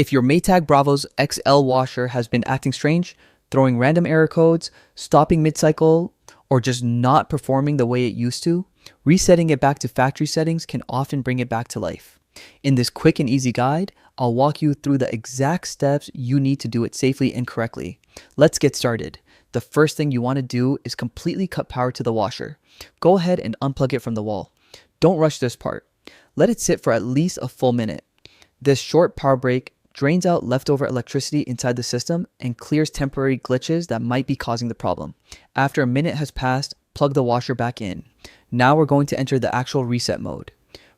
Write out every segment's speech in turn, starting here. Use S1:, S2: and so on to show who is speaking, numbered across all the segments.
S1: If your Maytag Bravos XL washer has been acting strange, throwing random error codes, stopping mid-cycle, or just not performing the way it used to, resetting it back to factory settings can often bring it back to life. In this quick and easy guide, I'll walk you through the exact steps you need to do it safely and correctly. Let's get started. The first thing you want to do is completely cut power to the washer. Go ahead and unplug it from the wall. Don't rush this part. Let it sit for at least a full minute. This short power break drains out leftover electricity inside the system and clears temporary glitches that might be causing the problem. After a minute has passed, plug the washer back in. Now we're going to enter the actual reset mode.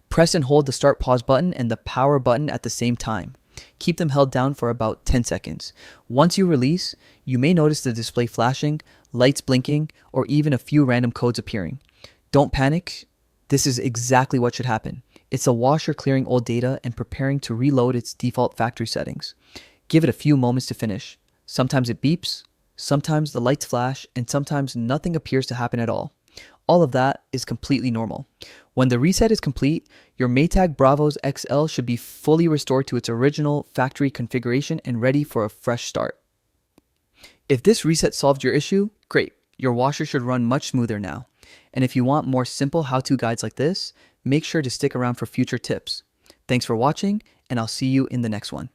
S1: Press and hold the start pause button and the power button at the same time. Keep them held down for about 10 seconds. Once you release, you may notice the display flashing, lights blinking, or even a few random codes appearing. Don't panic. This is exactly what should happen. It's a washer clearing old data and preparing to reload its default factory settings. Give it a few moments to finish. Sometimes it beeps, sometimes the lights flash, and sometimes nothing appears to happen at all. All of that is completely normal. When the reset is complete, your Maytag Bravos XL should be fully restored to its original factory configuration and ready for a fresh start. If this reset solved your issue, great. Your washer should run much smoother now. And if you want more simple how-to guides like this, make sure to stick around for future tips. Thanks for watching, and I'll see you in the next one.